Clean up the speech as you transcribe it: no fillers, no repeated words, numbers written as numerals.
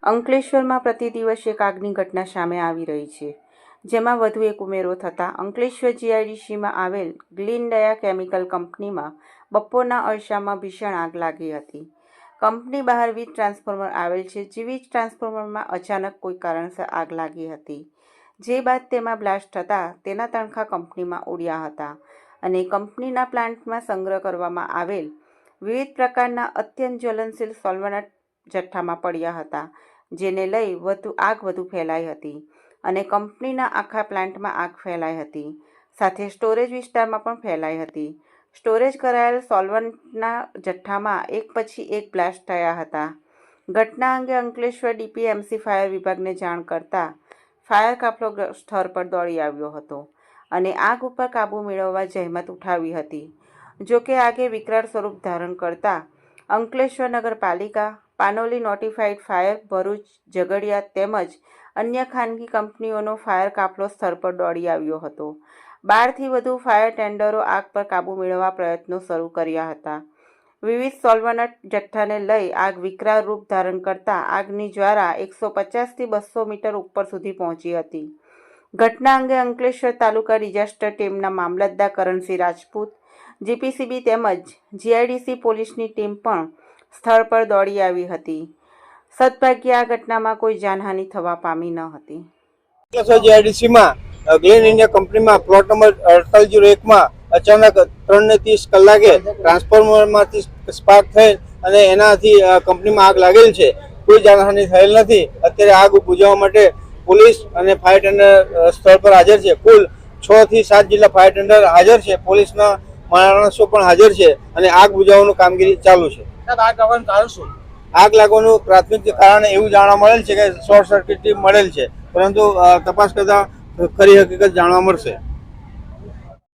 અંકલેશ્વરમાં પ્રતિ દિવસ એક આગની ઘટના સામે આવી રહી છે, જેમાં વધુ એક ઉમેરો થતાં અંકલેશ્વર જીઆઈડીસીમાં આવેલ ગ્લીનડયા કેમિકલ કંપનીમાં બપોરના અરસામાં ભીષણ આગ લાગી હતી. કંપની બહાર વીજ ટ્રાન્સફોર્મર આવેલ છે, જે વીજ ટ્રાન્સફોર્મરમાં અચાનક કોઈ કારણસર આગ લાગી હતી, જે બાદ તેમાં બ્લાસ્ટ થતાં તેના તણખા કંપનીમાં ઉડ્યા હતા અને કંપનીના પ્લાન્ટમાં સંગ્રહ કરવામાં આવેલ વિવિધ પ્રકારના અત્યંત જ્વલનશીલ સોલ્વન્ટ જથ્થામાં પડ્યા હતા, જેને લઈ આગ વધુ ફેલાઈ હતી અને કંપનીના આખા પ્લાન્ટમાં આગ ફેલાઈ હતી, સાથે સ્ટોરેજ વિસ્તારમાં પણ ફેલાઈ હતી. સ્ટોરેજ કરાયેલ સોલ્વન્ટના જથ્થામાં એક પછી એક બ્લાસ્ટ થયા હતા. ઘટના અંગે અંકલેશ્વર ડીપીએમસી ફાયર વિભાગને જાણ કરતા ફાયર કાફલો સ્થળ પર દોડી આવ્યો હતો અને આગ ઉપર કાબૂ મેળવવા જહેમત ઉઠાવી હતી. જોકે આગે વિકરાળ સ્વરૂપ ધારણ કરતા અંકલેશ્વર નગરપાલિકા, પાનોલી નોટિફાઈડ ફાયર, ભરૂચ, ઝઘડિયા તેમજ અન્ય ખાનગી કંપનીઓનો ફાયર કાફલો સ્થળ પર દોડી આવ્યો હતો. 12થી વધુ ફાયર ટેન્ડરો આગ પર કાબૂ મેળવવા પ્રયત્નો શરૂ કર્યા હતા. વિવિધ સોલ્વન્ટ જથ્થાને લઈ આગ વિકરાળ રૂપ ધારણ કરતા આગની જ્વાળા 150થી 200 મીટર ઉપર સુધી પહોંચી હતી. ઘટના અંગે અંકલેશ્વર તાલુકા ડિઝાસ્ટર ટીમના મામલતદાર કરણસિંહ રાજપૂત, જીપીસીબી તેમજ જીઆઈડીસી પોલીસની ટીમ પણ સ્થળ પર દોડી આવી હતી. સદભાગ્યે આ ઘટનામાં કોઈ જાનહાનિ થવા પામી ન હતી. જીઆઈડીસીમાં ગ્લેન ઇન્ડિયા કંપનીમાં પ્લોટ નંબર 4801માં અચાનક 3:30 કલાકે ટ્રાન્સફોર્મરમાંથી સ્પાર્ક થઈ અને એનાથી કંપનીમાં આગ લાગેલ છે. કોઈ જાનહાનિ થયેલ નથી. અત્યારે આગ બુઝાવવા માટે પોલીસ અને ફાયર ટેન્ડર સ્થળ પર હાજર છે. કુલ 6 થી 7 જેટલા ફાયર ટેન્ડર હાજર છે. પોલીસના માણસો પણ હાજર છે અને આગ બુઝાવવાનું કામગીરી ચાલુ છે. આગ લાગવાનું પ્રાથમિક કારણ એવું જાણવા મળેલ છે કે શોર્ટ સર્કિટથી મળેલ છે, પરંતુ તપાસ કરતા ખરી હકીકત જાણવા મળશે.